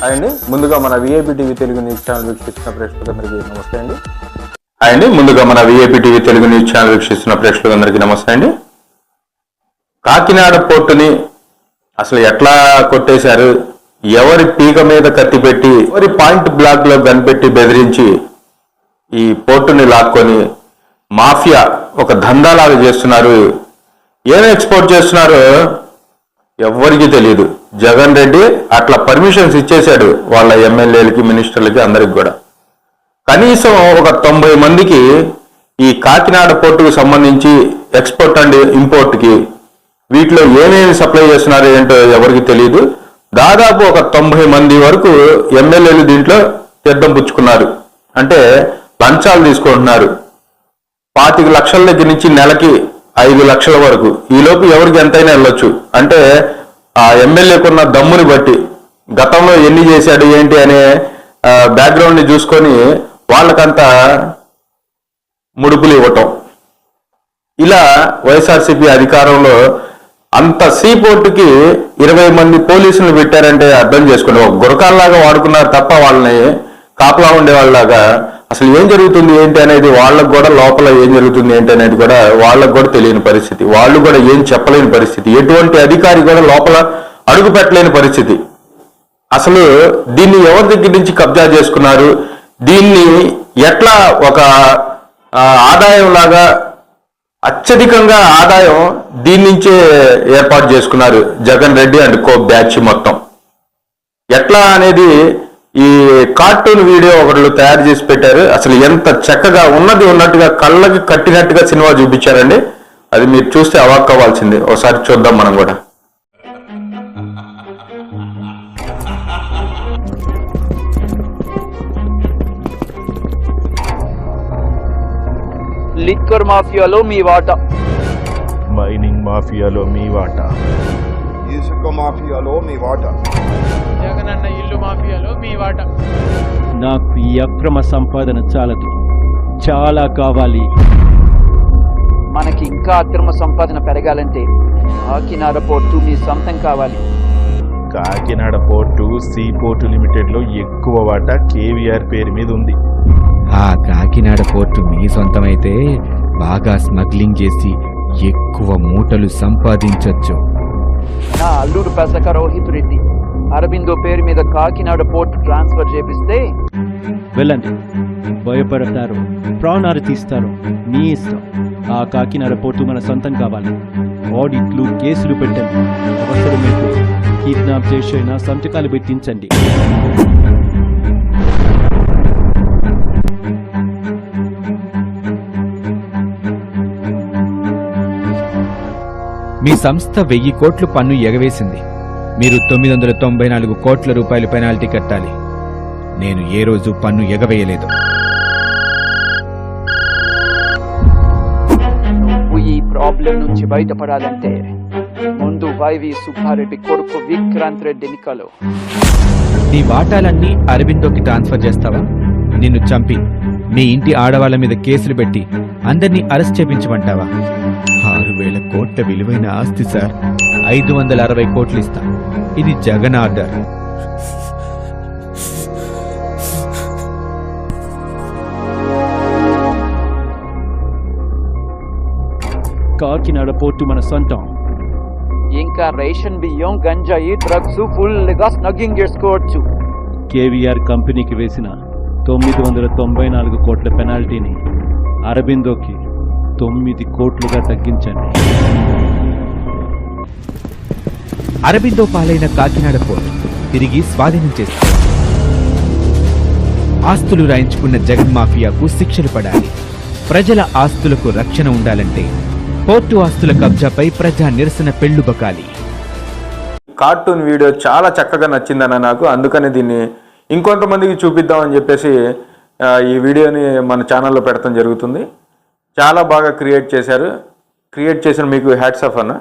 అండి ముందుగా మన VIP TV Telugu news channel వీక్షిస్తున్న ప్రేక్షకులందరికీ నమస్తే అండి. ముందుగా మన VIP TV Telugu news channel వీక్షిస్తున్న ప్రేక్షకులందరికీ నమస్తే అండి. కాకినాడ పోర్టుని అసలు ఎట్లా కొట్టేశారు, ఎవరి పీక మీద కత్తి పెట్టి, ఎవరి పాయింట్ బ్లాక్ లో కనిపెట్టి బెదిరించి ఈ పోర్టుని లాక్కొని మాఫియా ఒక దందాలాగా చేస్తున్నారు. ఏం ఎక్స్పోర్ట్ చేస్తున్నారో ఎవరికి తెలియదు. జగన్ రెడ్డి అట్లా పర్మిషన్స్ ఇచ్చేశాడు వాళ్ళ ఎమ్మెల్యేలకి, మినిస్టర్లకి, అందరికి కూడా. కనీసం ఒక 90 మందికి ఈ కాకినాడ పోర్టుకు సంబంధించి ఎక్స్పోర్ట్ అండ్ ఇంపోర్ట్కి వీటిలో ఏమేమి సప్లై చేస్తున్నారో ఏంటో ఎవరికి తెలియదు. దాదాపు ఒక 90 మంది వరకు ఎమ్మెల్యేలు దీంట్లో తీర్థం పుచ్చుకున్నారు. అంటే లంచాలు తీసుకుంటున్నారు. 25 లక్షల దగ్గర నుంచి నెలకి 5 లక్షల వరకు. ఈలోపు ఎవరికి ఎంతైనా వెళ్ళొచ్చు. అంటే ఆ ఎమ్మెల్యేకున్న దమ్ముని బట్టి, గతంలో ఎన్ని చేశాడు ఏంటి అనే బ్యాక్గ్రౌండ్ ని చూసుకొని వాళ్ళకంతా ముడుపులు ఇవ్వటం. ఇలా వైఎస్ఆర్సీపీ అధికారంలో అంత సీపోర్టుకి 20 మంది పోలీసులు పెట్టారంటే అర్థం చేసుకోండి. ఒక గురకాల్లాగా వాడుకున్నారు తప్ప వాళ్ళని కాపలా ఉండే వాళ్ళలాగా అసలు ఏం జరుగుతుంది ఏంటి అనేది వాళ్ళకు కూడా, లోపల ఏం జరుగుతుంది ఏంటి అనేది కూడా వాళ్ళకు కూడా తెలియని పరిస్థితి. వాళ్ళు కూడా ఏం చెప్పలేని పరిస్థితి. ఎటువంటి అధికారి కూడా లోపల అడుగు పెట్టలేని పరిస్థితి. అసలు దీన్ని ఎవరి దగ్గర నుంచి కబ్జా చేసుకున్నారు, దీన్ని ఎట్లా ఒక ఆదాయం లాగా అత్యధికంగా ఆదాయం దీని నుంచే ఏర్పాటు చేసుకున్నారు Jagan Reddy and co batch మొత్తం. ఎట్లా అనేది ఈ కార్టూన్ వీడియో ఒకళ్ళు తయారు చేసి పెట్టారు. అసలు ఎంత చక్కగా ఉన్నది ఉన్నట్టుగా కళ్ళకి కట్టినట్టుగా సినిమా చూపించారండి. అది మీరు చూస్తే అవాక్ అవ్వాల్సిందే. ఒకసారి చూద్దాం మనం కూడా. లిక్కర్ మాఫియాలో మీ వాటా, మైనింగ్ మాఫియాలో మీ వాటా, ఇసుక మాఫియాలో మీ వాటా, జగనన్న ఇల్లు మాఫియాలో మీ వాటా. నాకు ఈ అక్రమ సంపాదన చాలదు, చాలా కావాలి. మనకి ఇంకా అక్రమ సంపాదన పెరగాలంటే కాకినాడ పోర్టు మీ సొంతం కావాలి. Kakinada port see port limited లో ఎక్కువ వాటా కేవీఆర్ పేరు మీద ఉంది. ఆ కాకినాడ పోర్టు మీ సొంతమైతే బాగా స్మగ్లింగ్ చేసి ఎక్కువ మూటలు సంపాదించొచ్చు. నా అల్లుడు పెసక రోహిత్ రెడ్డి అరబిందో పేరు మీద కాకినాడ పోర్టు ట్రాన్స్ఫర్ చేపిస్తే వెళ్ళండి. భయపడతారు, ప్రాణాలు తీస్తారు, మీ ఇష్టం. ఆ కాకినాడ పోర్టు మన సొంతం కావాలి. ఆడిట్లు, కేసులు పెట్టండి. అవసరమైతే కిడ్నాప్ చేసైనా సంతకాలు పెట్టించండి. మీ సంస్థ 1000 కోట్లు పన్ను ఎగవేసింది. మీరు 994 కోట్ల రూపాయలు పెనాల్టీ కట్టాలి. నేను ఏ రోజు పన్ను ఎగవేయలేదు. నువ్వు ఈ ప్రాబ్లం నుంచి బయటపడాలంటే ముందు వైవి సుబ్బారెడ్డి కొడుకు విక్రాంత్ రెడ్డిని కలు. నీ వాటాలన్నీ అరబిందోకి ట్రాన్స్ఫర్ చేస్తావా? నిన్ను చంపి మీ ఇంటి ఆడవాళ్ల మీద కేసులు పెట్టి అందరినీ అరెస్ట్ చేపించమంటావా? 6000 కోట్ల విలువైన ఆస్తి సార్. 560 కోట్లు ఇస్తా. ఇది జగన్ ఆర్డర్. కాకినాడ పోర్టు మన సొంతం. ఇంకా రేషన్ బియ్యం, గంజాయి, డ్రగ్స్ ఫుల్ గా స్నగ్గింగ్ చేసుకోవచ్చు. కేవీఆర్ కంపెనీకి వేసిన 994 కోట్ల పెనాల్టీని అరబిందోకి 9 కోట్లుగా తగ్గించండి. అరబిందో పాలైన కాకినాడ పోర్టు తిరిగి స్వాధీనం చేస్తారు. ఆస్తులు రాయించుకున్న జగన్ మాఫియాకు శిక్షలు పడాలి. ప్రజల ఆస్తులకు రక్షణ ఉండాలంటే పోర్టు ఆస్తుల కబ్జాపై ప్రజా నిరసన పెళ్లుబకాలి. కార్టూన్ వీడియో చాలా చక్కగా నచ్చిందన్న నాకు. అందుకని దీన్ని ఇంకొంతమందికి చూపిద్దామని చెప్పేసి ఈ వీడియోని మన ఛానల్లో పెడతాం జరుగుతుంది. చాలా బాగా క్రియేట్ చేశారు. క్రియేట్ చేసిన మీకు హ్యాట్స్ ఆఫ్ అన్న.